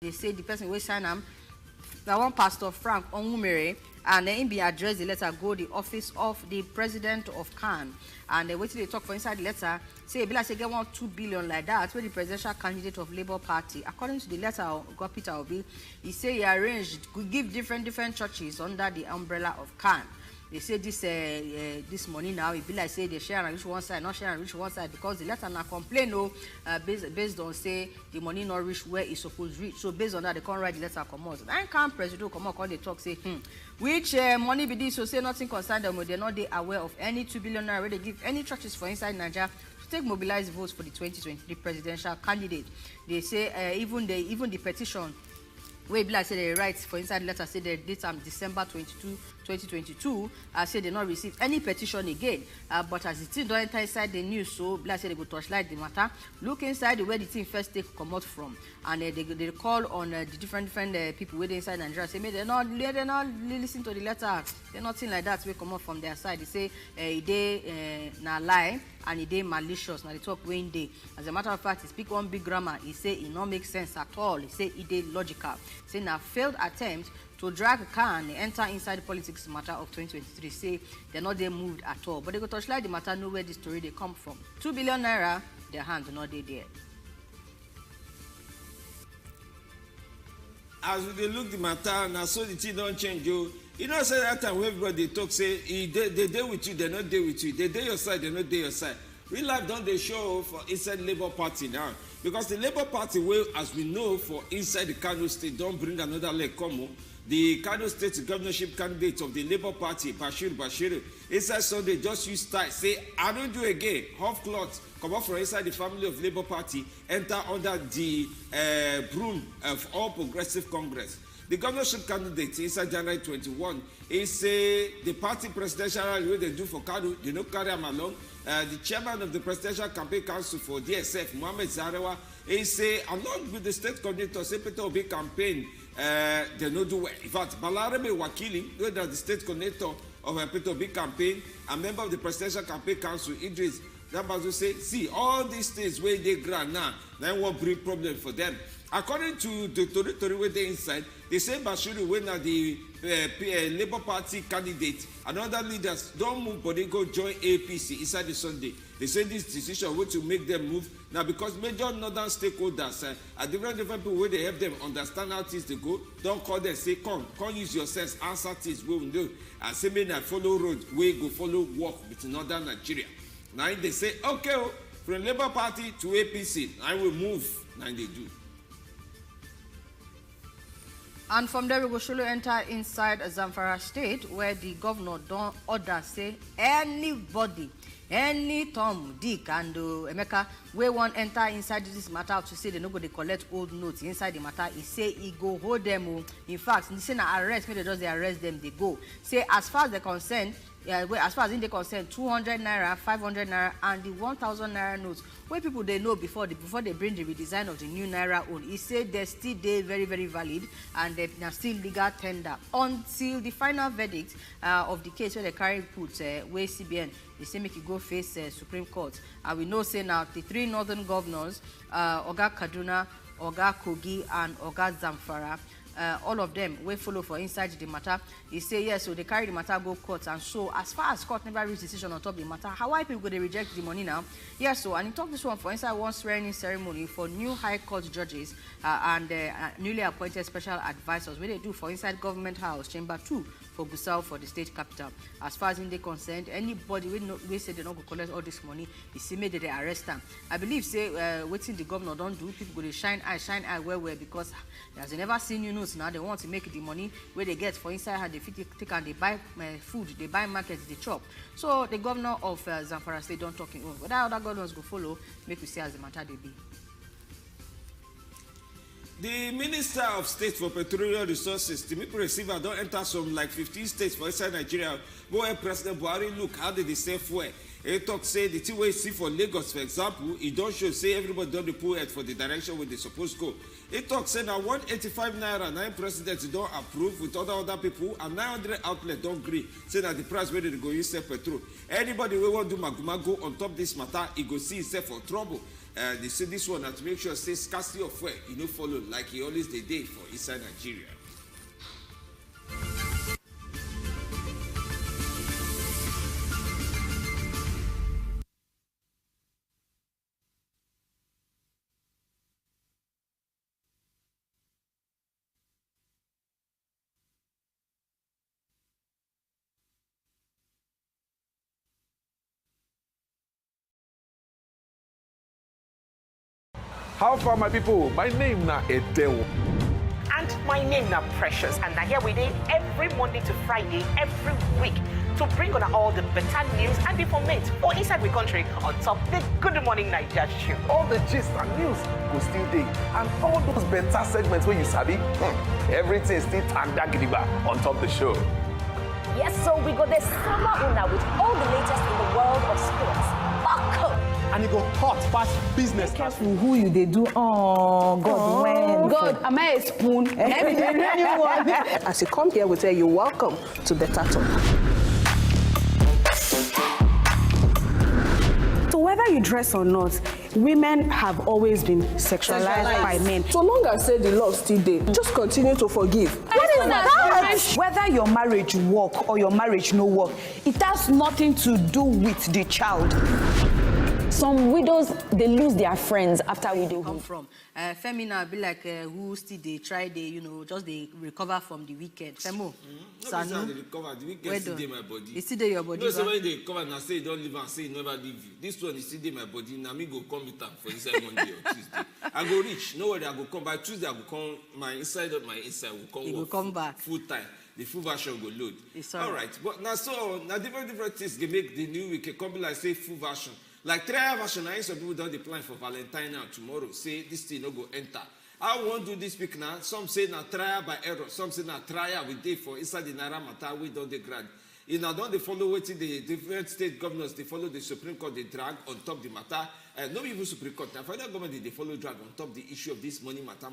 they say the person will sign them. That one Pastor Frank Onwumere, and then be addressed the letter go the office of the president of CAN. And wait till they talk for inside the letter, say Bila say get 2 billion like that, where the presidential candidate of Labour Party, according to the letter of God Peter Obi, he say he arranged could give different churches under the umbrella of CAN. They say this money now, it be like say they share and reach one side, not share and reach one side, because the letter now complain based on say the money not reach where it's supposed to reach. So based on that, they can't write the letter come out. Then can president come out, they talk say, which money be this? So say nothing concerned them, they're not they aware of any 2 billion naira where they give any churches for inside Nigeria to take mobilized votes for the 2023 presidential candidate. They say even the petition. Where Bila said they write for inside the letter, say the date December 22, 2022, say they not receive any petition again. But as the thing don't enter inside the news, so Bila said they go torchlight the matter. Look inside where the thing first take come out from, and they call on the different people where they inside Nigeria. Say, they're not listen to the letter. They're nothing like that. We come out from their side. They say they na lie and they malicious. Now they talk when they. As a matter of fact, he speak one big grammar. He say it not make sense at all. He say it logical. Say now failed attempt to drag CAN enter inside the politics matter of 2023. Say they're not there moved at all. But they go touchlight the matter, know where the story they come from. 2 billion naira, their hands are not there. As they look the matter, now so the thing don't change you. You know, say that time when everybody talk, say they deal with you, they not deal with you. They deal your side, they not deal your side. Real life don't they show for inside Labour Party now. Because the Labour Party will, as we know, for inside the Kano State, don't bring another leg come. The Kano State governorship candidate of the Labour Party, Bashir, inside Sunday just use style, say, I don't do again, half cloth, come out from inside the family of Labour Party, enter under the broom of All Progressive Congress. The governorship candidate inside January 21 is the party presidential rally where they do for Kano, they don't carry him along. The chairman of the Presidential Campaign Council for DSF, Mohammed Zarewa, is along with the state coordinator, Peter Obi campaign, they don't do well. In fact, Balareme Wakili, who is the state coordinator of Peter Obi campaign, a member of the Presidential Campaign Council, Idris, that was to say, see, all these things where they grant now, then won't bring problem for them. According to the territory where they inside, they say Bashiru when the Labour Party candidate and other leaders don't move, but they go join APC inside the Sunday. They say this decision will to make them move now because major northern stakeholders are different people where they help them understand how things they go. Don't call them, say come use your sense, answer things we will do. And say may not follow road, we go follow walk between northern Nigeria. Now they say okay, from Labour Party to APC, I will move. Now they do. And from there, we will surely enter inside Zamfara State, where the governor don't order say anybody, any Tom, Dick, and Emeka, we want enter inside this matter to say they no go they collect old notes inside the matter. He say he go hold them. In fact, he say na arrest, maybe they just arrest them, they go. Say as far as they're concerned, as far as in they concern, 200 naira, 500 naira, and the 1,000 naira notes. Where people they know before they bring the redesign of the new naira own, he said they're still very valid and they're still legal tender until the final verdict of the case where they carry put where CBN they say make it go face Supreme Court. And we know say now the 3 northern governors, Oga Kaduna, Oga Kogi, and Oga Zamfara. All of them will follow for inside the matter. They say yes, so they carry the matter go court, and so as far as court never reach decision on top the matter, how why people they reject the money now? Yes, so and he talked this one for inside one swearing-in ceremony for new High Court judges and newly appointed special advisors. Where they do for inside Government House Chamber 2 for Gusau for the state capital. As far as in they concerned, anybody we say they don't go collect all this money, they say maybe they arrest them. I believe say waiting the governor don't do, people go to shine eye well because as they never seen now they want to make the money where they get for inside how they take and they buy food, they buy markets, they chop. So the governor of Zamfara State don't talking over. But other governors go follow, make we see as the matter they be. The Minister of State for Petroleum Resources, Timothy Receiver, don't enter some like 15 states for inside Nigeria. But President Buhari look how did they say for he talk say the thing we see for Lagos, for example, he don't show say everybody don't pull head for the direction where they supposed to go. He talk say now 185 naira 9 presidents don't approve with other people and 900 outlets don't agree. Say that the price where they go use sell petrol. Anybody we want to do magumago on top this matter, he go see himself for trouble. they say this one has to make sure say scarcity of fuel, you know, follow like he always they did for inside Nigeria. How far, my people? My name na Edeo. And my name now Precious, and now here we did every Monday to Friday, every week, to bring on all the better news and information for inside the country on top the Good Morning Nigeria show. All the gist and news go still dey, and all those better segments where you sabi, everything still tanda gidigba on top the show. Yes, so we got the summer una with all the latest in the world of sports. Buckle! And you go hot, fast business. Careful who you they do. Oh, God, when? God, am I a spoon? Anyone? As you come here, we tell you welcome to Better Talk. So whether you dress or not, women have always been sexualized by men. So long as say the love still there, just continue to forgive. What is that? Whether your marriage work or your marriage no work, it has nothing to do with the child. Some widows, they lose their friends after widowhood. Come from Femina be like who still they try they just they recover from the wicked. Femo, Sanu, they recover. The wicked still in my body. It's still in your body. No, so when they recover and say don't leave and say never leave you. This one is still in my body. Now me go come with them for inside Monday or Tuesday. I go reach. No worry, I go come by Tuesday. I go come. My inside will come. It will come back full time. The full version go load. All right, but now different things they make the new week come be like say full version. Like trial version, I some people don't apply for Valentine now tomorrow. Say this thing no go enter. I won't do this week now. Some say na trial by error. Some say na trial we did for inside the Naira matter we don't the grant. You know, don't they follow what the different state governors they follow the Supreme Court they drag on top the matter. Not even Supreme Court. Now federal government they follow drag on top the issue of this money matter.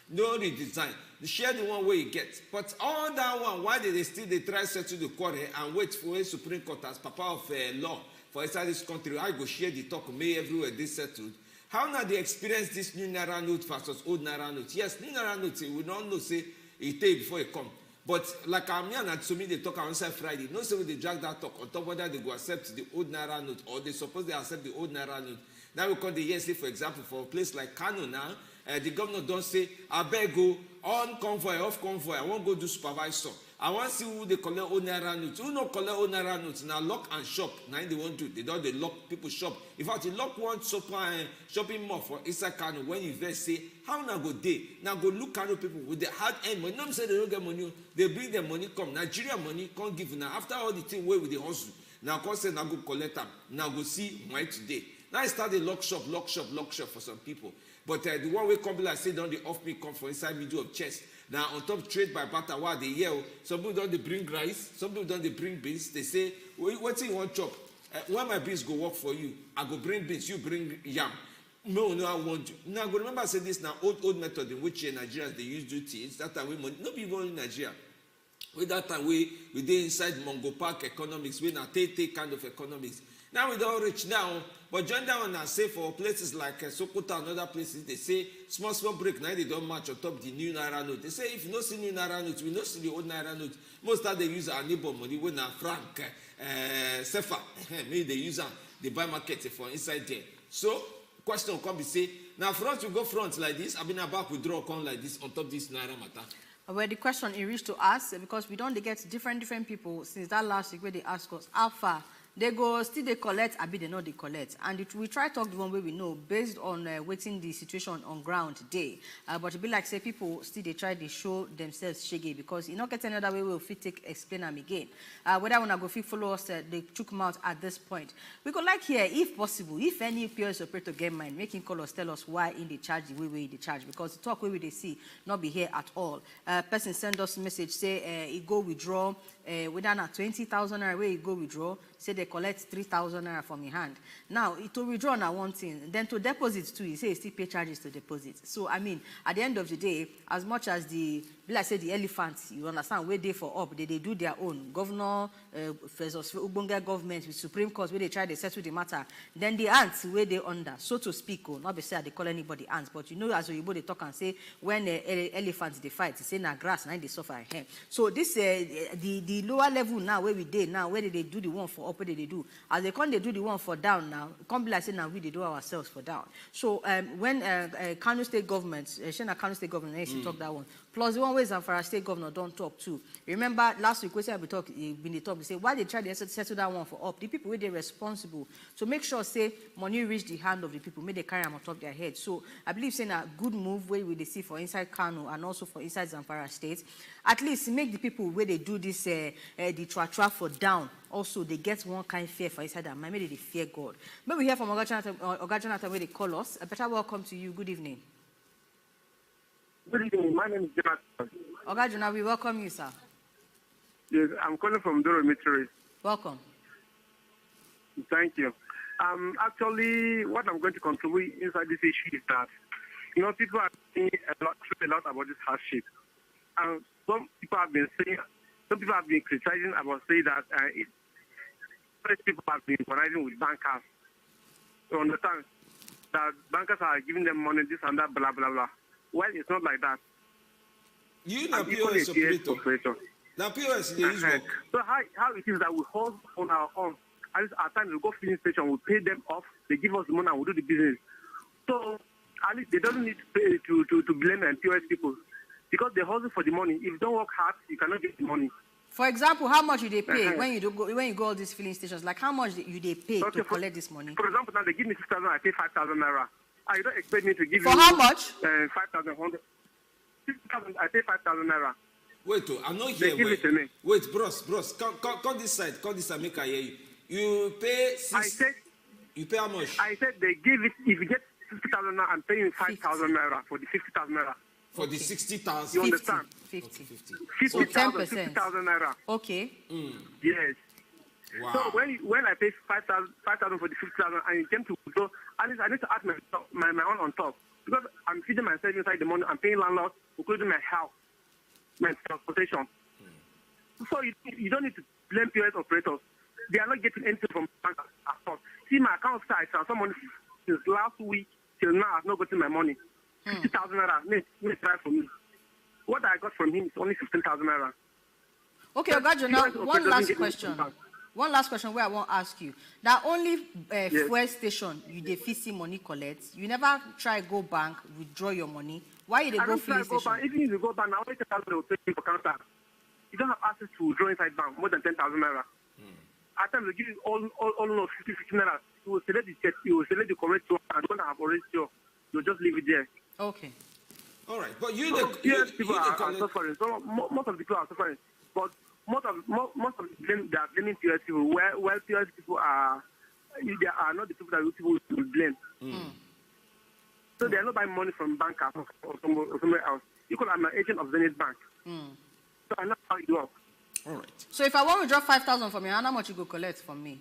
No redesign. They share the one way you get. But all that one, why did they try to settle the quarrel and wait for a Supreme Court as papa of law? For inside this country, I go share the talk, may everywhere they settled. How now they experience this new Naira note versus old Naira note? Yes, new Naira note, we don't know, say, it take before it come. But like I'm here and to me, they talk on Friday. No, say they drag that talk on top whether they go accept the old Naira note or they suppose they accept the old Naira note. Now we call the yes, say, for example, for a place like Kano now, the governor don't say, I beg go on convoy, off convoy, I won't go do supervisor. I want to see who they collect own Naira notes. Who not collect own Naira notes? Now lock and shop. Now they won't do. They don't. They lock people shop. In fact, they lock one shopping mall for inside Kano. When you first say, how now go day? Now go look Kano people with the hard end money. Nobody say they don't get money. They bring their money come. Nigeria money can't give now. After all the thing where with the hustle. Now come say now go collect them. Now go see why today. Now I start the lock shop for some people. But the one way come like say don't the off me come for inside middle of chest. Now on top trade by barter while they yell, some people don't they bring rice, some people don't they bring beans. They say, what do you want chop? When my beans go work for you, I go bring beans, you bring yam. No, I want you. Now go remember I said this now old method in which Nigerians they use do things. That time we money, not people in Nigeria. With that time we did inside Mongo Park economics, we now take kind of economics. Now we don't reach now, but join that one and say for places like Sokoto and other places, they say small break, now they don't match on top the new Naira note. They say if you don't see new Naira note, we don't see the old Naira note. Most of they use our neighbor money when franc, Sefa, maybe they use they buy market for inside there. So, question come be say, now front we go front like this, I've been back we draw come like this on top this Naira matter. Well, the question is reached to us because we don't get different people since that last week where they ask us how far. They go still they collect, I be they know they collect. And we try to talk the one way we know based on waiting the situation on ground today. But it be like say people still they try to show themselves shaggy because you not get another way we'll fit take explain them again. Whether when I go fit follow us, they took them out at this point. We could like here, if possible, if any POS operator get mind, making call us, tell us why in the charge the way they charge because the talk way they see not be here at all. Person send us a message say he go withdraw whether not 20,000 naira where he go withdraw. Say they collect 3,000 naira from your hand. Now, to withdraw now one thing, then to deposit too, you say you still pay charges to deposit. So, I mean, at the end of the day, as much as the like say the elephants, you understand, where they for up, they do their own. Governor versus Ubunga government with Supreme Court, where they try to settle the matter. Then the ants, where they under, so to speak, not be say they call anybody ants, but you know, as you they talk and say, when elephants they fight, they say na grass, now they suffer. So this, the lower level now, where we did now, where they do the one for up, where they do. As they come, they do the one for down now, it can't be like say now we they do ourselves for down. So when Kano State government, Shena Kano State government, she talk that one. Plus the one way Zamfara State governor don't talk too. Remember last week we said we talk, they say why they try to settle that one for up. The people where they responsible to make sure say money reach the hand of the people, may they carry them on top of their head. So I believe saying a good move where we they see for inside Kano and also for inside Zamfara State. At least make the people where they do this the tra for down. Also, they get one kind of fear for inside that mind. Maybe they fear God. Maybe we hear from Oga Jonathan where they call us. A better welcome to you. Good evening. Good evening. My name is Jonathan. Oga Jonathan, we welcome you, sir. Yes, I'm calling from Dormitory. Welcome. Thank you. Actually, what I'm going to contribute inside this issue is that, you know, people are saying a lot about this hardship. And some people have been criticizing about saying that people have been conniving with bankers. You understand? That bankers are giving them money, this and that, blah, blah, blah. Well, it's not like that. You know POS operator. Now POS they use work. So how it is that we hold on our own. At least at times we go filling station, we pay them off, they give us the money and we do the business. So at least they don't need to pay to blame and POS people. Because they hustle for the money. If you don't work hard, you cannot get the money. For example, how much you they pay when you go all these filling stations? Like how much you they pay to collect this money? For example, now they give me 6,000, I pay 5,000 naira. You don't expect me to give for you how much? 5,100. 6,000, I pay 5,000 naira. Wait, I'm not here. Give it to me. Wait, bros, come this side. Come this side, make I hear you. You pay 6. You pay how much? I said they give it. If you get 50,000 naira, I'm paying 5,000 naira for the 50,000 naira. For the 60,000. You understand? 50. 50,000 50,000 naira. Okay. Yes. Wow. So when I pay 5,000 for the 50,000 and it came to withdraw, at least I need to add my own on top. Because I'm feeding myself inside the money, I'm paying landlord, including my house, my transportation. So you don't need to blame POS operators. They are not getting anything from bankers at all. See, my account side, someone since last week till now I've not gotten my money. 50,000 naira, may try for me. What I got from him is only 15,000 naira. Okay, Oga, now one last question. One last question where I want to ask you. That only fuel station you dey fit see money collect. You never try go bank, withdraw your money. Why you dey go filling station? Even if you go bank, now only 10,000 they will take you for counter. You don't have access to withdraw inside bank more than 10,000 naira. At times they give you all 50 naira. You will select the check, you will select the correct one, and don't have already sure. You'll just leave it there. Okay. All right, but you people are suffering. So most of the people are suffering, but most of them they are blaming POS people. While POS people they are not the people that people will blame. So they are not buying money from bank or somewhere else. Because I'm an agent of Zenith Bank. So I know how it works. All right. So if I want to drop 5,000 from you, how much you go collect from me?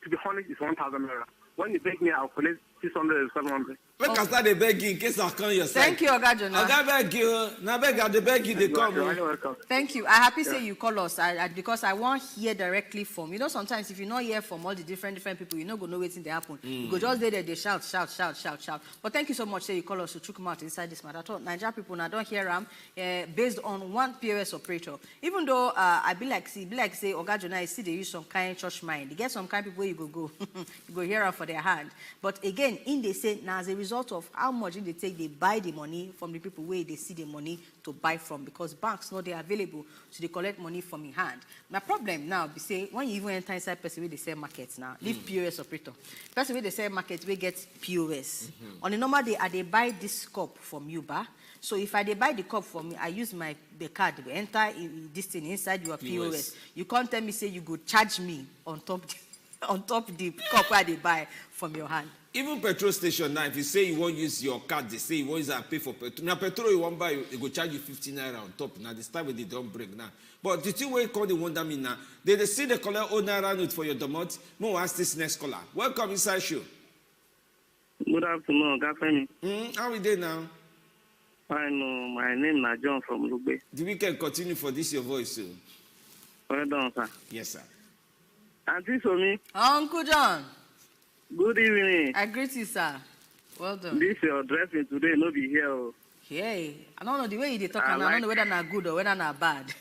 To be honest, it's 1,000 naira. When you beg me, I'll collect 600 or 700. Make I start the begging in case I come your side. Thank you, Oga Jonah. Oga beg you. Now beg you, they come. Thank you. I happy say you call us because I want hear directly from you know. Sometimes if you not hear from all the different people, you not go know what's in the happen. You go just there, they shout. But thank you so much. Say you call us to check them out inside this matter. I thought Nigeria people now don't hear them based on one POS operator. Even though I be like say Oga Jonah, I see they use some kind of church mind. They get some kind of people where you go you go hear them for their hand. But again, in they say now as a result of how much they take, they buy the money from the people where they see the money to buy from, because banks know they are available, so they collect money from in hand. My problem now be say when you even enter inside person where they sell markets now, leave POS operator. Person where they sell market we get POS. On the normal day, they buy this cup from you, so if I buy the cup from me, I use the card, enter this thing inside your POS. You can't tell me say you go charge me on top the cup where they buy from your hand. Even petrol station now, if you say you won't use your card, they say you won't use and pay for petrol. Now petrol you won't buy, they go charge you 15 naira on top. Now this time they don't break now. But the thing where you call the wonder me now, they see the color old naira note for your domot. More ask this next caller. Welcome inside show. Good afternoon, Gafemi. How are we there now? I know. My name is John from Lugbe. The weekend continue for this your voice, sir. Well done, sir. Yes, sir. Auntie Somi. Uncle John. Good evening. I greet you, sir. Well done. This your dressing today, no be here. Hey, I don't know the way you talk, I don't know whether not good or whether not bad.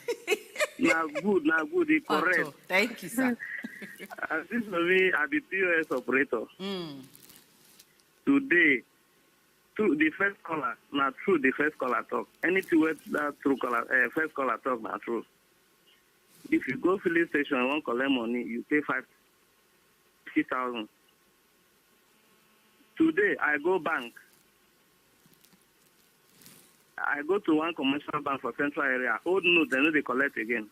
Now good, it's correct. Thank you, sir. Auntie Somi, I be POS operator. Today, to the first caller, not true. The first caller talk. Anything with that true caller, first caller talk, not true. If you go filling station and want collect money, you pay 50,000. Today, I go bank. I go to one commercial bank for central area. Old note, they know they collect again.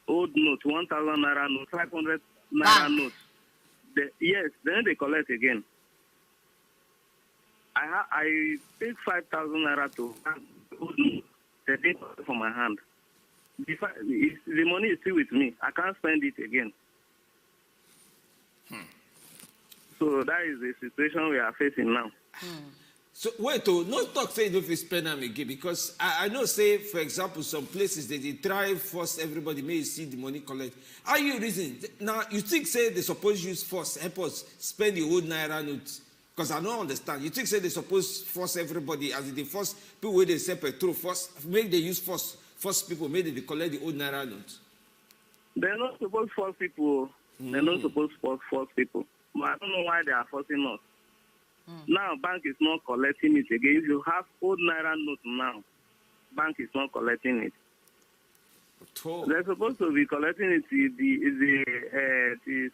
Old note, 1,000 naira note, 500 naira note. Yes, then they collect again. I take 5,000 naira to old note. They take it from my hand. The money is still with me. I can't spend it again. So that is the situation we are facing now. So wait, no talk say if you spend them again, because I know say, for example, some places they try force everybody may see the money collect. Are you reasoning? Now you think say they suppose use force, help us spend the whole naira note? Because I don't understand. You think say they suppose force everybody as they force people where they sell petrol, force make they use force people, maybe they collect the old naira note. They're not supposed to force people. They're not supposed to force people. But I don't know why they are forcing us. Now, bank is not collecting it again. If you have old naira note now, bank is not collecting it. They're supposed to be collecting it the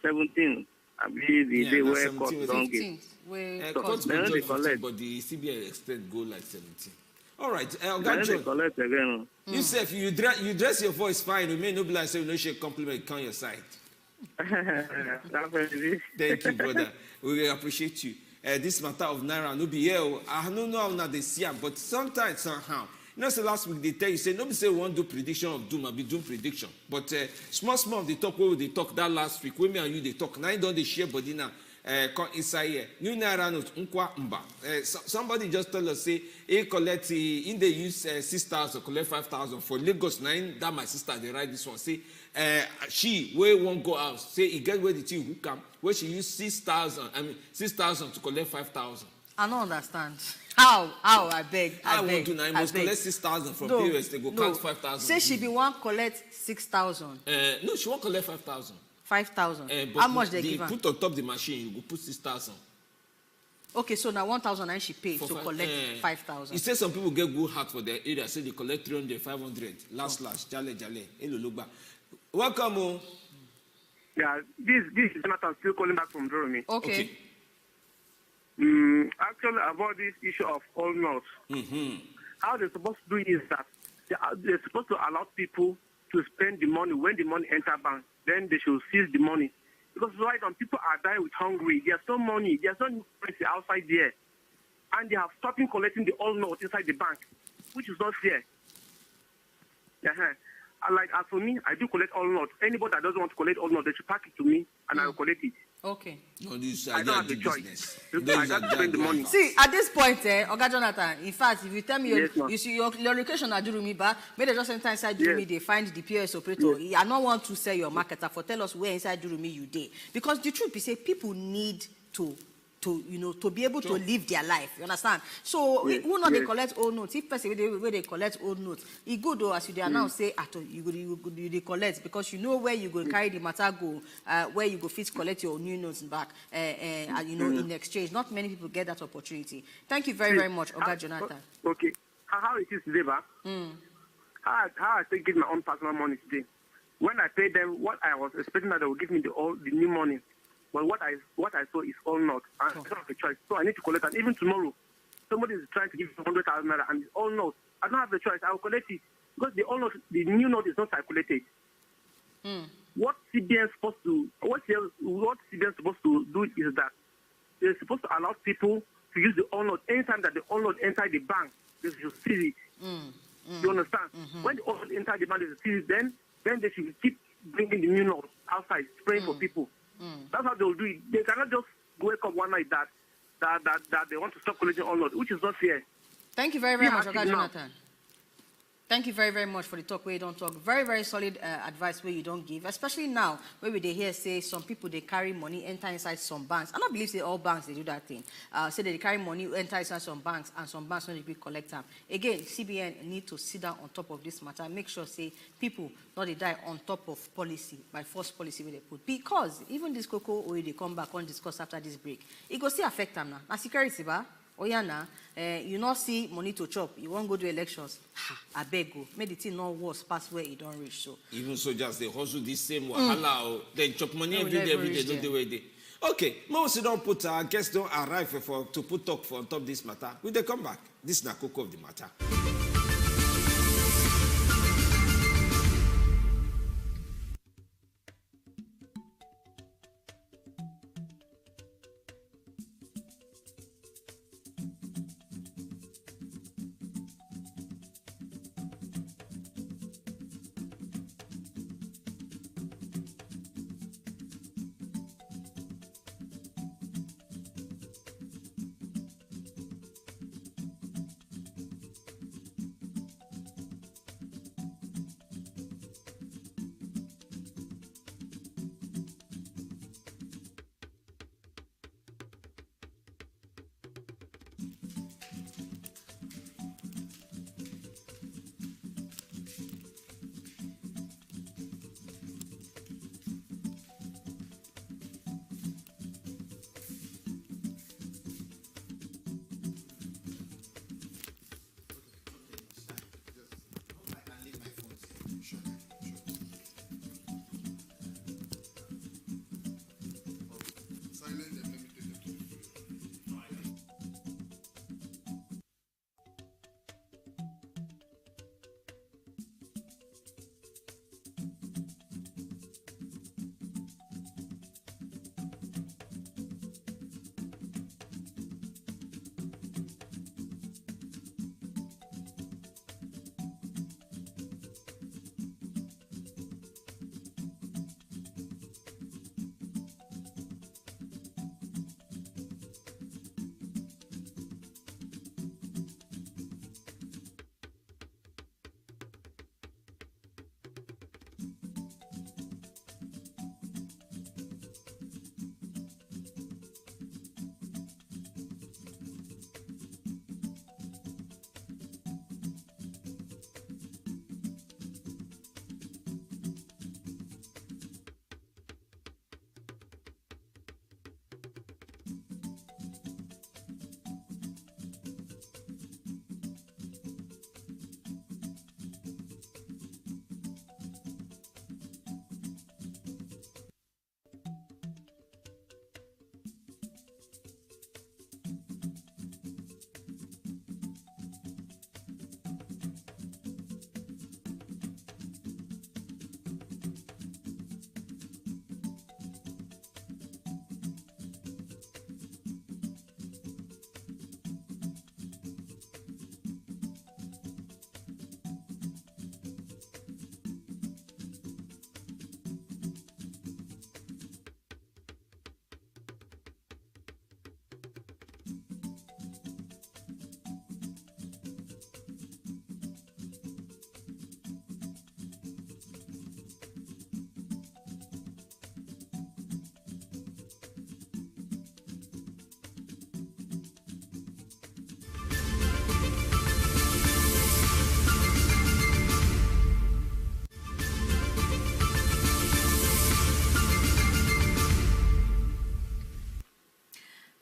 17th. I believe the day where court don't get. Then they collect. But the CBI extend go like 17. All right, then they collect again. You say you dress your voice fine. You may not be like say no share compliment count your side. Thank you, brother. We appreciate you. This matter of naira no be here. I don't know how now they see it, but sometimes somehow. You know, so last week they tell you say nobody say we want to do prediction of doom. I be doing prediction, but small of the talk where they talk that last week. When me and you they talk now, don't they share body now. Come inside here. New naira note unkwa mba. Somebody just tell us say he collect in they use 6,000 collect 5,000 for Lagos. Now that my sister they write this one say she where won't go out say he get where the thing who come where she use 6,000 to collect 5,000. I don't understand. How? I beg. I want to now. Must collect 6,000 from POS. They go count 5,000. Say she be one collect 6,000. No, she won't collect 5,000. 5,000. How much they give her? Put on top the machine. You go put 6,000. Okay, so now 1,000 and she paid to collect 5,000. He says some people get good heart for their area. Say they collect 300, 500. Last, jale. Hello, look back. Welcome. Yeah, this is Jonathan still calling back from Jeremy. Okay. Actually, about this issue of all notes, how they're supposed to do it is that they're supposed to allow people to spend the money when the money enter bank. Then they should seize the money. Because right now, people are dying with hungry. There's no money. There's no currency outside there. And they have stopped collecting the all notes inside the bank, which is not fair. Like, as for me, I do collect all notes. Anybody that doesn't want to collect all notes, they should pack it to me, and I will collect it. Okay. No, this I don't have the choice. I got to spend the money. See, at this point, Oga Jonathan, in fact, if you tell me your location at Durumi, but maybe just sometimes inside Durumi, they find the POS operator. I don't want to sell your marketer for tell us where inside Durumi you did. Because the truth is, say people need to be able to live their life. You understand? So who not they collect old notes? If person where they collect old notes, it good though as you they now say you they collect because you know where you go carry the matter go, where you go fit collect your new notes back, in exchange. Not many people get that opportunity. Thank you very much, Oga Jonathan. Okay. How it is today, how I take get my own personal money today. When I pay them, what I was expecting that they would give me the new money. But what I saw is all not. I don't have a choice. So I need to collect it. Even tomorrow, somebody is trying to give me 100,000 naira and it's all not. I don't have a choice. I will collect it. Because the new note is not calculated. What CBN supposed to do is that they're supposed to allow people to use the all note. Anytime that the all note enter the bank, they should see it. You understand? When the all note enter the bank, they should see it, then they should keep bringing the new note outside, spraying for people. That's how they'll do it. They cannot just wake up one night that they want to stop collecting all notes, which is not fair. Thank you very, very much, Yeah, Oga now. Jonathan. Thank you very, very much for the talk where you don't talk. Very, very solid advice where you don't give, especially now where we hear say some people they carry money enter inside some banks. I don't believe say all banks they do that thing. Say they carry money enter inside some banks and some banks don't be collect them. Again, CBN need to sit down on top of this matter. Make sure say people not they die on top of policy by force policy where they put, because even this cocoa where they come back on discuss after this break, it go still affect them now. Now security ba. Oh yeah, now you not see money to chop. You won't go to elections. I beg you. Make the thing not worse past where it don't reach. So even soldiers they hustle this same wahala. They chop money every day. Don't do it. Okay, most don't put our guests don't arrive to put talk for on top this matter. Will they come back? This is na cocoa of the matter.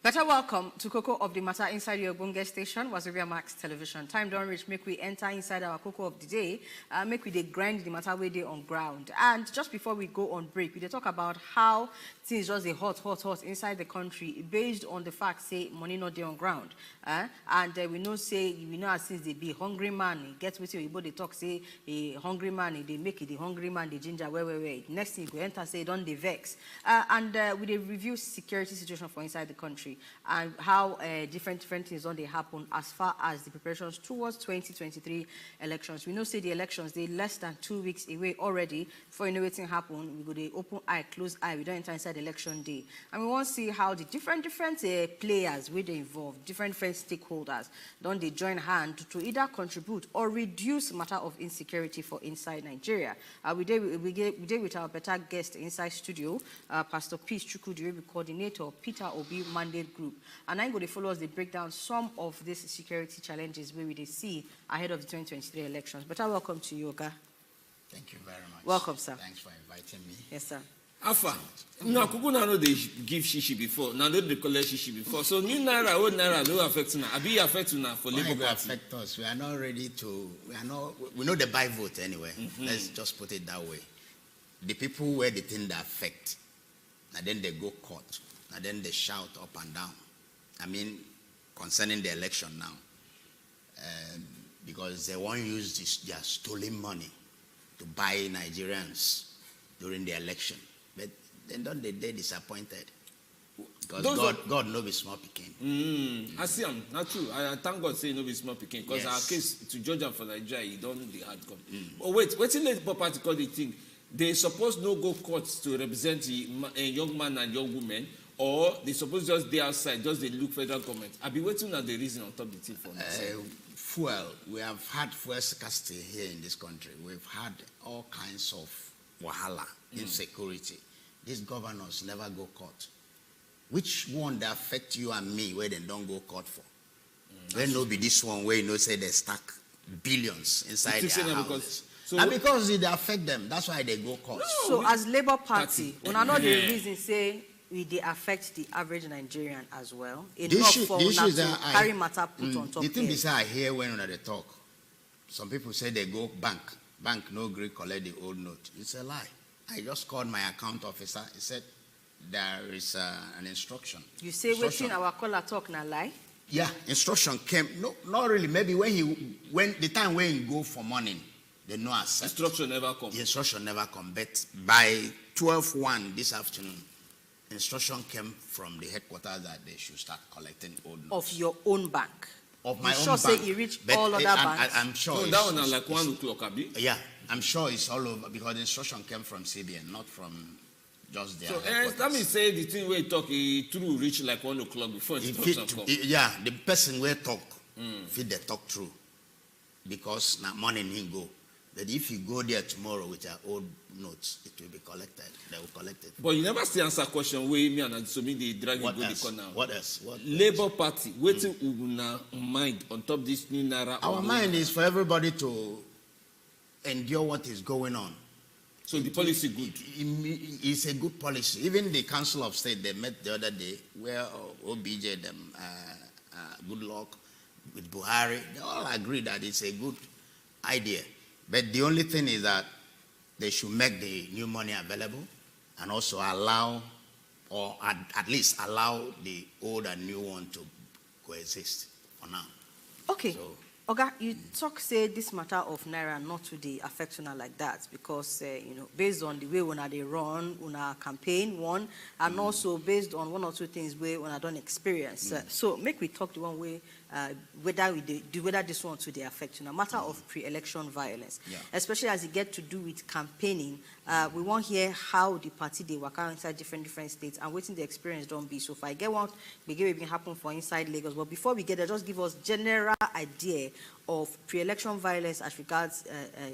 Better welcome to Cocoa of the Matter inside your Bunge station, Wazobia Max Television. Time don't reach, make we enter inside our Cocoa of the Day, make we dey grind the matter way day on ground. And just before we go on break, we dey talk about how things just dey hot inside the country based on the fact say money not dey on ground. And we know as since they be hungry man, get with you, they talk say a hungry man, they make it the hungry man, the ginger, where. Next thing we enter say don't dey vex. And we dey review security situation for inside the country. and how different things on they happen as far as the preparations towards 2023 elections. We know say the elections they less than 2 weeks away already. Before you know what's happen, we go the open eye, close eye. We don't enter inside election day, and we want to see how the different players where they involve, different stakeholders, don't they join hand to either contribute or reduce matter of insecurity for inside Nigeria. We did with our better guest inside studio, Pastor Peace Chukwu, the coordinator, Peter Obi Mandate Group. And I'm going to follow us, they break down some of these security challenges where we see ahead of the 2023 elections. But I welcome to you, Oga. Thank you very much. Welcome, sir. Thanks for inviting me. Yes, sir. Alpha, now Kuku now know they give shishi before, now they collect shishi before. So new naira, old naira, no affect now. Abi affect now for Labour Party. Affect us. We are not ready to. We know the buy vote anyway. Let's just put it that way. The people where the thing that affect, and then they go court, and then they shout up and down. I mean, concerning the election now, because they won't use their stolen money to buy Nigerians during the election. But then don't they disappointed? Because God no be small picking. I see him, not true. I thank God say no be small picking. Because our case to judge them for Nigeria, you don't the hard come. But wait in the party call the thing. They suppose no go courts to represent a young man and young woman, or they suppose just they outside, just they look federal government. I'll be waiting on the reason on top of the thing for me. Fuel. We have had fuel scarcity here in this country. We've had all kinds of wahala, insecurity. These governors never go court. Which one that affect you and me where they don't go court for? There no be this one where you know say they stack billions inside their houses. And because it affect them, that's why they go court. No, so as Labour Party, when I know the reason say they affect the average Nigerian as well. Enough for to carry matter put on top. The thing is I hear when they talk. Some people say they go bank. Bank no agree collect the old note. It's a lie. I just called my account officer. He said there is an instruction. You say waiting our caller talk na lie? Yeah, instruction came. No, not really. Maybe when the time when you go for morning, they no accept. Instruction never come. The instruction never come. But by 12:01 this afternoon, instruction came from the headquarters that they should start collecting old notes. Of your own bank? Of my own bank. Say it reached all other banks? I'm sure. So that one is like 1 o'clock, Abi? Yeah, I'm sure it's all over because the instruction came from CBN, not from just their headquarters. Let me say the thing where you talk, it true reach like 1 o'clock before instruction come. Yeah, the person where talk, fit the talk through because now morning he go. But if you go there tomorrow with your old notes, it will be collected. They will collect it. But you never still answer question where me and so me they drag you go the corner. What else? Labour Party, waiting una mind on top this new naira. Our mind is for everybody to endure what is going on. So the policy good. It's a good policy. Even the Council of State they met the other day where OBJ them good luck with Buhari. They all agree that it's a good idea. But the only thing is that they should make the new money available and also allow, or at least allow the old and new one to coexist for now. Okay. So, Oga, you say this matter of naira not today affect una like that because based on the way una they run una campaign one and also based on one or two things where una don't experience. So make we talk the one way whether this one today affect you. No matter of pre-election violence, especially as it get to do with campaigning. We want to hear how the party they work out inside different states and waiting the experience don't be. So if I get one, we get it happen for inside Lagos. But before we get there, just give us general idea of pre-election violence as regards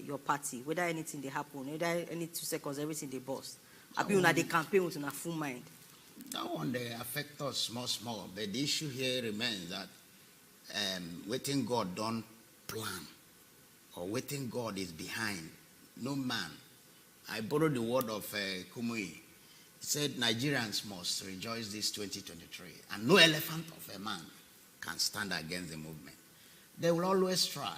your party. Whether anything they happen, whether any 2 seconds, everything they bust. I be they campaign with a full mind. That one they affect us small. But the issue here remains that waiting God don't plan or waiting God is behind. No man. I borrowed the word of Kumuyi. He said Nigerians must rejoice this 2023 and no elephant of a man can stand against the movement. They will always try.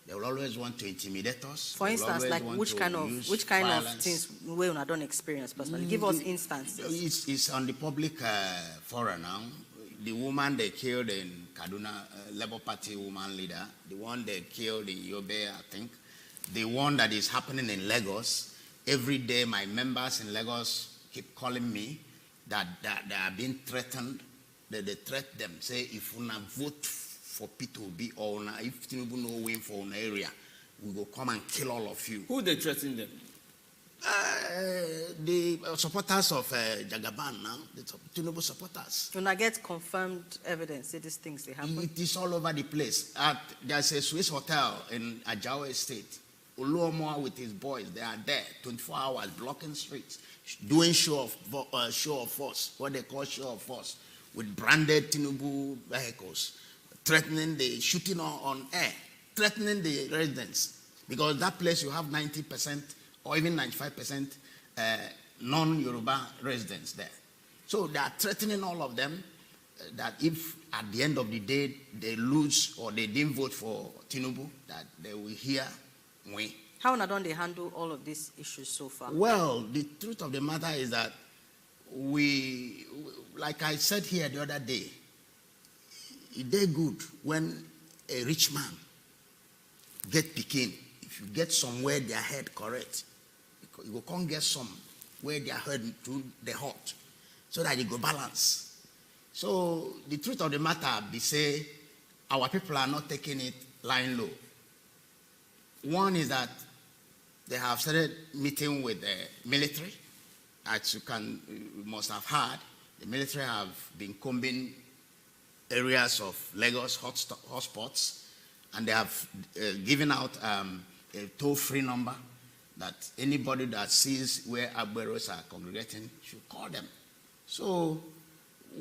They will always want to intimidate us. For instance, like which kind of things we don't experience personally? Give us instances. It's on the public forum now. The woman they killed in Kaduna, Labour Party woman leader, the one they killed in Yobe, I think, the one that is happening in Lagos. Every day my members in Lagos keep calling me that they are being threatened they threat them, say if you vote for P2B or if Tinubu no win for an area, we will come and kill all of you. Who they threaten them? The supporters of Jagaban now, the Tinubu supporters. When I get confirmed evidence, say these things they happen. It is all over the place. There's a Swiss hotel in Ajawa Estate. Oluomo with his boys, they are there 24 hours blocking streets, doing show of force, what they call show of force, with branded Tinubu vehicles, threatening the shooting on air, threatening the residents, because that place you have 90% or even 95% non-Yoruba residents there. So they are threatening all of them that if at the end of the day they lose or they didn't vote for Tinubu, that they will hear we. How don't they handle all of these issues so far? Well, the truth of the matter is that we, like I said here the other day, it's good when a rich man get picking. If you get somewhere their head correct, you can't get some where their head to the heart, so that you go balance. So the truth of the matter be say, our people are not taking it lying low. One is that they have started meeting with the military. As you must have heard, the military have been combing areas of Lagos hotspots, and they have given out a toll-free number that anybody that sees where Agberos are congregating should call them. So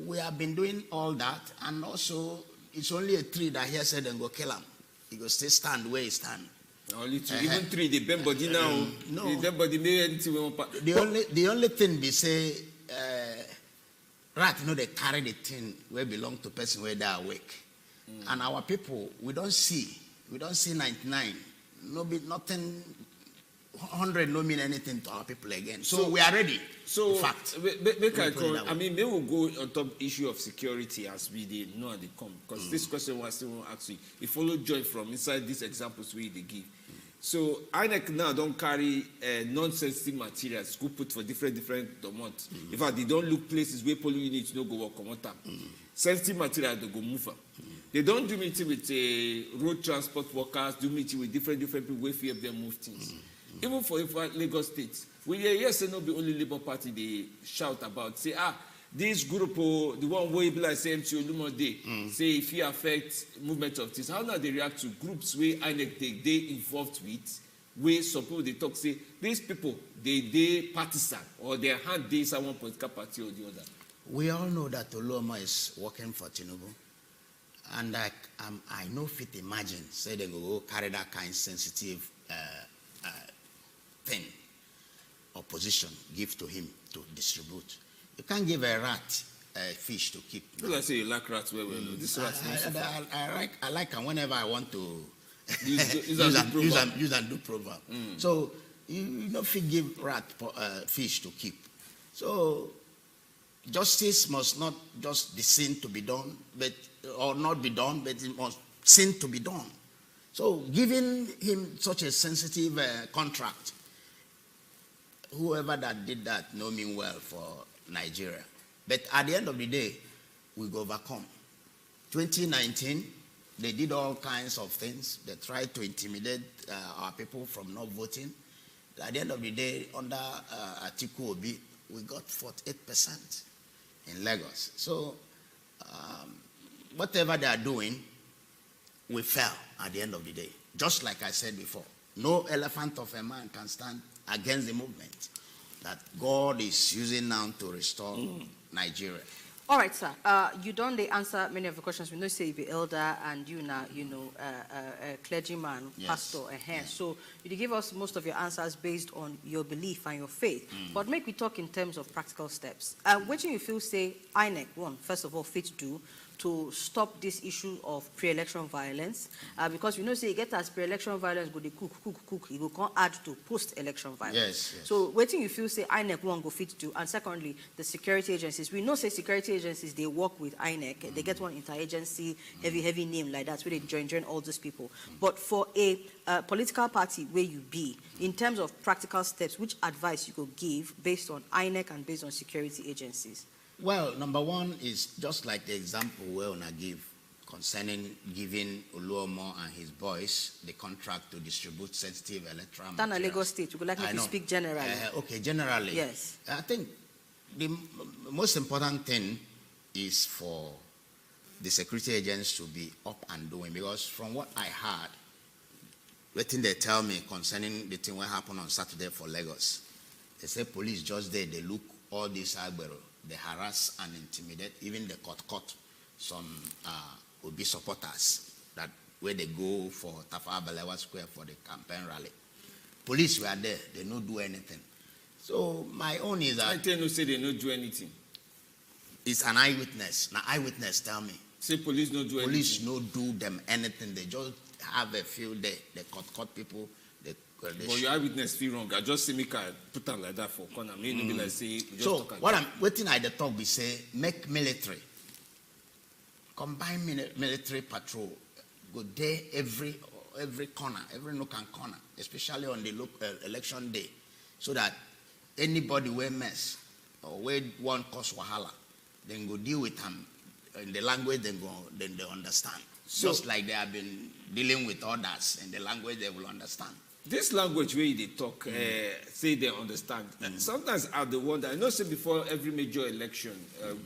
we have been doing all that, and also it's only a tree that here said and go kill him. He go stay stand where he stand. Only two, even three, they bend body now. No. They bend body, the only thing they say, rat, they carry the thing where belong to person where they are awake. And our people, we don't see 99. Nothing, 100 no mean anything to our people again. So we are ready. So, in fact, maybe we'll go on top issue of security as we did know they come. Because this question was still want to ask you. It follow joy from inside these examples we they give. So INEC now don't carry non-sensitive materials go put for different domains. In fact, they don't look places where polling units no go work on time. Sensitive material they go move up. They don't do meeting with road transport workers, do meeting with different people where fear them move things. Even for Lagos State, we yes and not be only Labour Party they shout about, say, this group, the one way like say MTO Lumo Day, say if you affect movement of things, how now they react to groups where INEC they involved with, where some people they talk, say, these people, they partisan, or their hand they is one political party or the other. We all know that Oluomo is working for Tinubu. And I know fit imagine, say they go carry that kind of sensitive thing or position, give to him to distribute. You can't give a rat a fish to keep. Well, I say you like rats well. This rat I like and whenever I want to use and do proverb. So you know if you give rat fish to keep. So justice must not just be seen to be done, or not be done, but it must seen to be done. So giving him such a sensitive contract, whoever that did that know me well for Nigeria. But at the end of the day, we go overcome. 2019, they did all kinds of things. They tried to intimidate our people from not voting. At the end of the day, under Atiku Obi, we got 48% in Lagos. So whatever they are doing, we fell at the end of the day. Just like I said before, no elephant of a man can stand against the movement that God is using now to restore Nigeria. All right, sir. You don't answer many of the questions. We know say you be elder and you now, a clergyman, yes, pastor, yes. So you give us most of your answers based on your belief and your faith. But make we talk in terms of practical steps. What do you feel say INEC, one, first of all, fit do to stop this issue of pre-election violence? Because we know say you get as pre-election violence go they cook, you go can't add to post-election violence. Yes, yes. So what do you feel say INEC one go fit do? And secondly, the security agencies. We know say security agencies they work with INEC. They get one interagency heavy name like that where they join all these people. But for a political party where you be, in terms of practical steps, which advice you could give based on INEC and based on security agencies? Well, number one is just like the example where I give concerning giving Oluomo and his boys the contract to distribute sensitive electoral materials. Lagos State. You would like me to speak generally? Okay, generally. Yes. I think the most important thing is for the security agents to be up and doing, because from what I heard, the thing they tell me concerning the thing what happened on Saturday for Lagos, they say police just there, they look all these Agbero, they harass and intimidate, even they caught some Obi supporters that where they go for Tafawa Balewa Square for the campaign rally. Police were there, they don't do anything. So my own is that... I tell you, say they don't do anything. It's an eyewitness. Now eyewitness tell me. Say police don't do anything. Police don't do them anything. They just have a field day. They caught people. But your eyewitness feel wrong. I just see me put them like that for corner. Me be like say. So what I'm waiting at the talk be say make military. Combine military patrol. Go there every corner, every nook and corner, especially on the local election day, so that anybody will mess or where one cause wahala, then go deal with them in the language then they understand. So, just like they have been dealing with others in the language they will understand. This language where they talk, say they understand. Sometimes I the wonder. I know say before every major election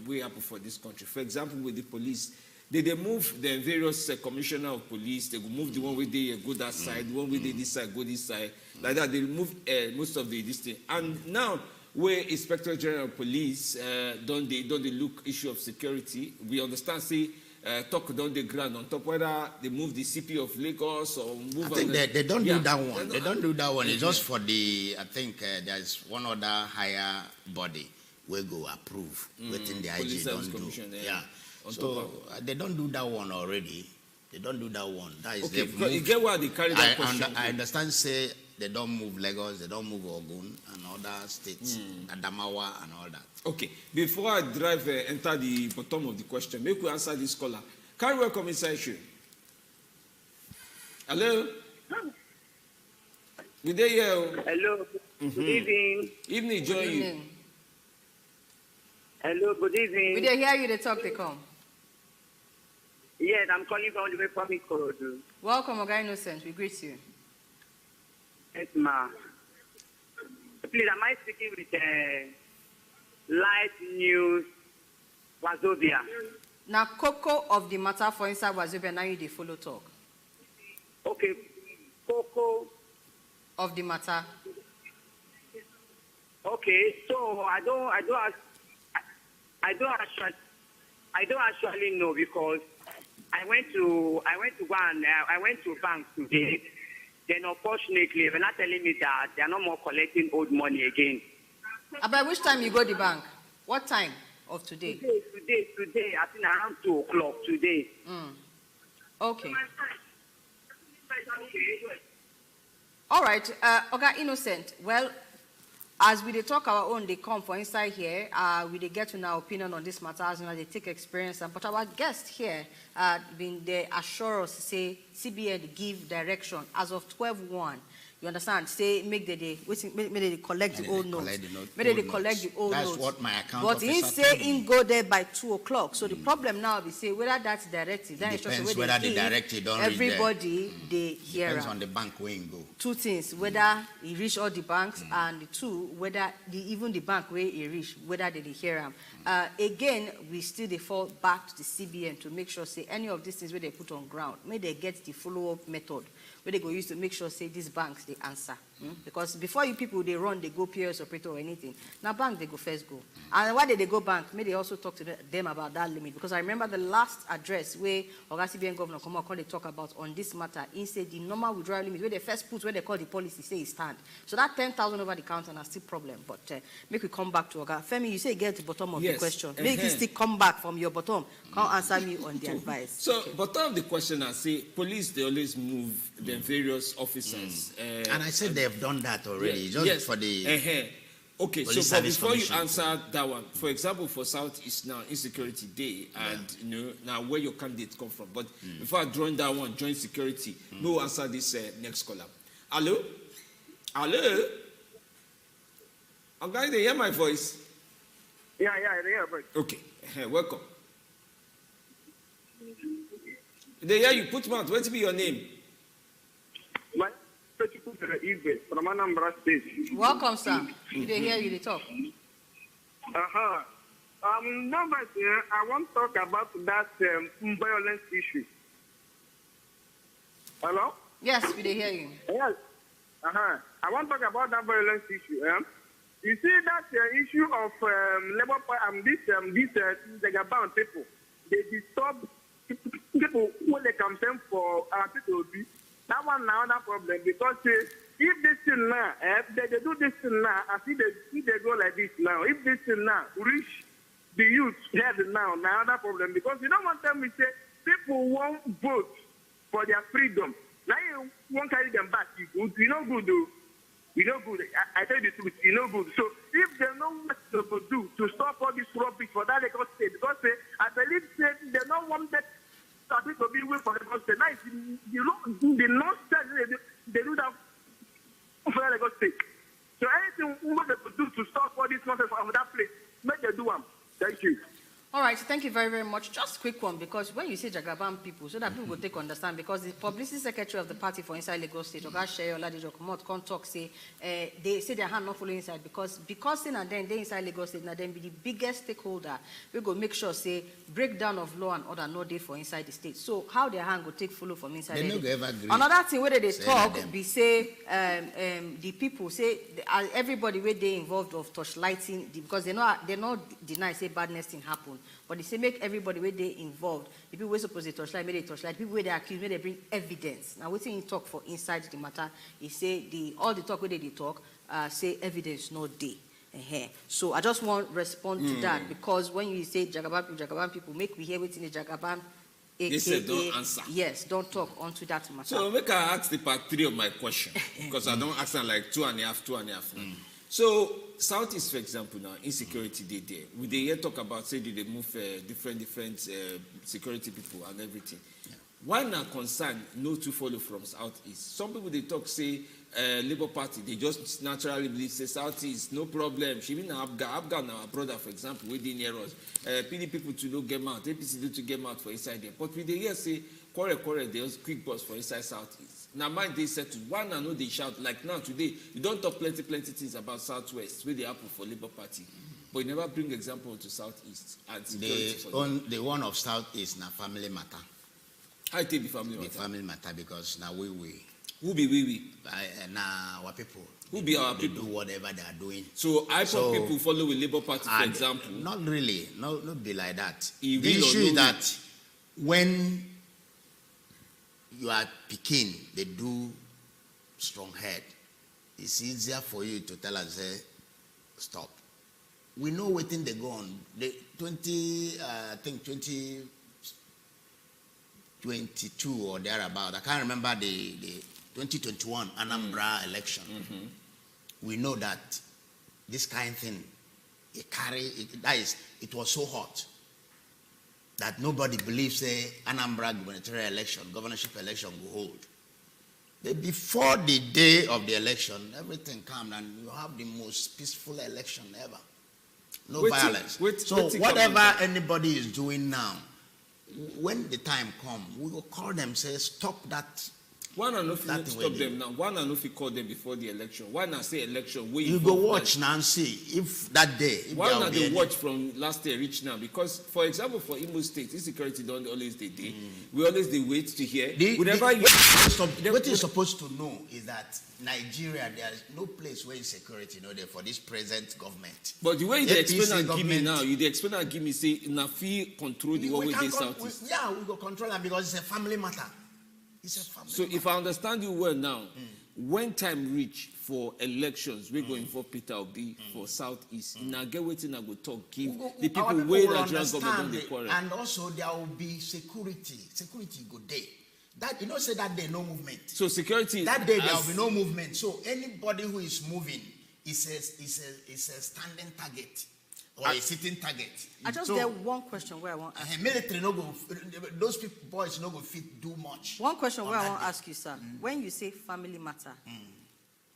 we happen for this country. For example, with the police, they move the various commissioner of police. They will move the one where they go that side, the one where they this side go this side. Like that, they move most of this thing. And now, where Inspector General of Police don't they look issue of security, we understand. Say talk down the ground on top whether they move the CP of Lagos or move. I think they don't do that one. They don't do that one. It's just for the. I think there's one other higher body will go approve within the IG don't do. Yeah. So they don't do that one already. They don't do that one. That is okay. Because you get why they carry that question. I understand. Say they don't move Lagos, they don't move Ogun and other states, Adamawa and all that. Okay. Before I enter the bottom of the question, make we answer this caller. Can you welcome inside you? Hello. Good day, Hello. Good evening. Evening, join you. Hello. Good evening. We did hear you. They talk. They come. Yes, I'm calling from the way from Ikorodu. Welcome, Oga Innocent. We greet you. Yes, ma. Please, am I speaking with Light News Wazobia? Now, Coco of the matter for inside Wazobia, now you dey follow talk. Okay, Coco of the matter. Okay, so I don't actually know, because I went to bank today. Then unfortunately, they're not telling me that they are no more collecting old money again. About which time you go to the bank? What time of today? Today. I think around 2 o'clock today. Okay. All right, Oga Innocent. Well, as we talk our own, they come for inside here. We get to our opinion on this matter, as you know, they take experience. But our guest here, they assure us, say CBN give direction as of 12/1. You understand? Say make they collect the old notes. Make they collect the old notes. That's what my account. But he say he go there by 2 o'clock. So the problem now is say whether that's directive. Then depends whether the directive don't everybody they hear. Depends on the bank where you go. Two things: whether he reach all the banks, and two, whether even the bank where he reach, whether they hear him. Again, we still default back to the CBN to make sure say any of these things where they put on ground, may they get the follow-up method where they go use to make sure say these banks they answer. Because before you people they run, they go POS operator or anything. Now bank they go first go. And why did they go bank? May they also talk to them about that limit. Because I remember the last address where Oga CBN governor come out, they talk about on this matter. He said the normal withdrawal limit where they first put where they call the policy say it stand. So that 10,000 over the counter is still problem. But make we come back to Oga Femi. You say you get to the bottom of the question. Make you still come back from your bottom. Come answer me on the advice. So bottom of the question, I say police they always move the various officers. And I said they've done that already. Just for the okay, so before you answer that one, for example, for Southeast now, Insecurity Day, and you know now where your candidates come from. But before I join that one, join security, no answer this next caller. Hello? Hello? I'm going to hear my voice. Yeah, but. Okay, welcome. They hear you. Put mouth. What will be your name? My from Anambra State. Welcome, sir. They hear you. They talk. Number I want to talk about that violence issue. Hello? Yes, we they hear you. Yes. I want to talk about that violence issue. You see that issue of labor this Jagaban people, they disturb people when they campaign for our people. That one now another problem because if this thing now, they do this thing now, I see they go like this now. If this thing now reach the youth head now another problem because you don't want them to say people won't vote for their freedom. Now you won't carry them back. You know good though. You know good. I tell you the truth. You know good. So if they know what to do to stop all this rubbish for that Lagos State, because I believe they don't want that to be away from Lagos State. Now the nonsense they do that for Lagos State. So anything what they could do to stop all this nonsense from that place, make they do them. Thank you. All right, thank you very, very much. Just a quick one, because when you say Jagaban people, so that people will take understand, because the publicity secretary of the party for inside Lagos State, Oga Sheyo Ladijo Komot, come talk, say, they say their hand not following inside, because and then they inside Lagos State, now then be the biggest stakeholder, we go make sure, say, breakdown of law and order no day for inside the state. So how their hand go take follow from inside they the ever agree. Another thing where they talk, be say, the people say, everybody where they involved of torchlighting, because they not deny, say, badness thing happen. But they say make everybody where they involved. The people who supposed to torchlight, make they torchlight. People where they accused, make they bring evidence. Now, what you talk for inside the matter, he say all the talk where they talk, say evidence no day. So I just want to respond to that because when you say Jagaban people, make we hear what's in the Jagaban. They said don't answer. Yes, don't talk onto that matter. So make I ask the part 3 of my question because I don't ask them like 2.5. So Southeast, for example, now insecurity they there. We they here talk about say they move different security people and everything. Yeah. Why not concern no to follow from Southeast? Some people they talk say Labour Party they just naturally believe say Southeast no problem. She mean Afghan our brother for example we didn't hear us. PD people to no get out, APC do to get out for inside there. But we they here say quarrel they also quick boss for inside Southeast. Now mind they settled. One I know they shout like now today. You don't talk plenty things about Southwest where they happen for Labour Party, but you never bring example to Southeast and the one of Southeast na family matter. I take the family matter. The family matter because now we. Who be we? Now our people. Who be our people? Do whatever they are doing. So people follow with Labour Party for example. Not really. Not be like that. The issue is that when you are Peking, they do strong head. It's easier for you to tell us, stop. We know what thing they go on. The 2022 or thereabout. I can't remember the 2021 Anambra election. We know that this kind of thing, it was so hot that nobody believes Anambra governorship election will hold. But before the day of the election, everything calmed and you have the most peaceful election ever. No violence. So whatever anybody is doing now, when the time comes, we will call them, say, stop that. Why not if you stop them now? Why not if you call them before the election? Why not say election? You go watch now and see if that day. Why not they watch from last year reach now? Because, for example, for Imo State, insecurity don't always they day. We always they wait to hear. What you're supposed to know is that Nigeria, there is no place where insecurity there for this present government. But the way they explain and give me now, you they explain and give me say na fee control the way they Southeast. Yeah, we go control them because it's a family matter. So if I understand you well now, when time reach for elections, we're going for Peter Obi for Southeast. Now get waiting I go talk, give the people where the Nigerian government they quarrel. And also there will be security. Security go day. That say that day no movement. So security that day there will be no movement. So anybody who is moving is a standing target. Or a sitting target. I just get one question where I want to ask military no go, those people, boys no go fit do much. One question where I want to ask you, sir. When you say family matter,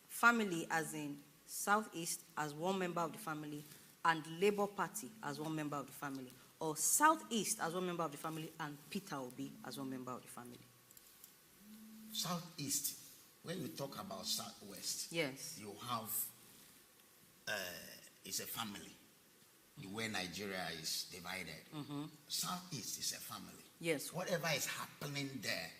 family as in Southeast as one member of the family, and Labour Party as one member of the family, or Southeast as one member of the family and Peter Obi as one member of the family? Southeast, when you talk about Southwest, yes, you have, it's a family. The way Nigeria is divided. Southeast is a family. Yes. Whatever is happening there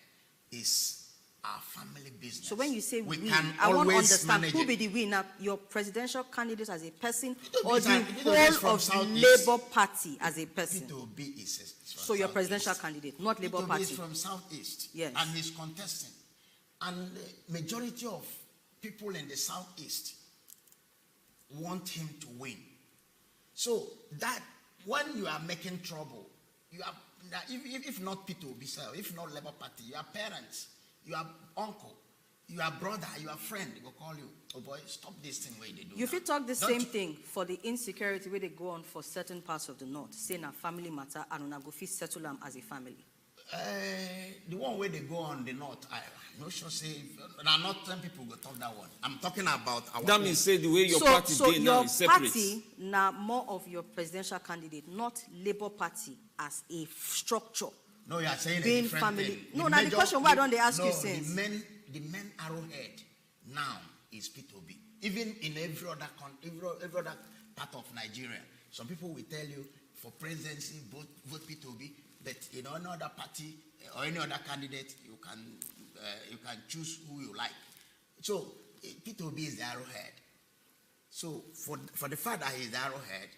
is our family business. So when you say we, can I want to always understand who be the we now, your presidential candidate as a person or the whole of Labour Party as a person? P2B is so your presidential candidate, not Labour Party. Is from Southeast. Yes. And he's contesting. And the majority of people in the Southeast want him to win. So that when you are making trouble, you are, if not P2B, if not Labour Party, your parents, your uncle, your brother, your friend, they will call you, oh boy, stop this thing where they do. You feel talk the same thing for the insecurity where they go on for certain parts of the north, saying a family matter and una go fit settle them as a family. The one where they go on the north, I'm not sure say, I'm not telling people go talk that one. I'm talking about our that means say the way your party did now is separate. So your party now more of your presidential candidate, not Labour Party as a structure. No, you are saying being a different family. thing. No, now the question why don't they ask you since? The main arrowhead now is P2B. Even in every other part of Nigeria, some people will tell you for presidency vote P2B. But in any other party or any other candidate, you can choose who you like. So P2B is the arrowhead. So for the fact that he's the arrowhead,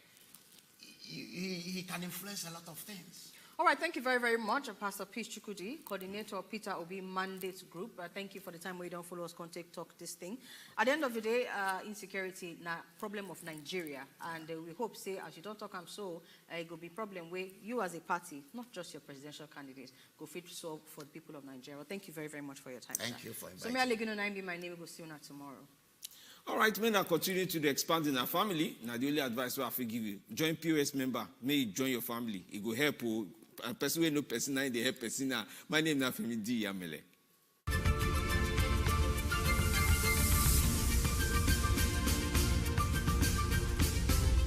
he can influence a lot of things. All right, thank you very, very much, Pastor Peace Chukwudi, coordinator of Peter Obi Mandate Group. Thank you for the time where you don't follow us, contact, talk this thing. At the end of the day, insecurity, na problem of Nigeria. And we hope, say, as you don't talk, it will be problem where you as a party, not just your presidential candidate, go fit to solve for the people of Nigeria. Thank you very, very much for your time. Thank you for inviting me. So, me, Alegino, my name will see you tomorrow. All right, may I continue to expand in our family. Now, the only advice I will give you, join POS member. May you join your family. It will help you. A person who no person, they help person. My name is Femi D. Yamele.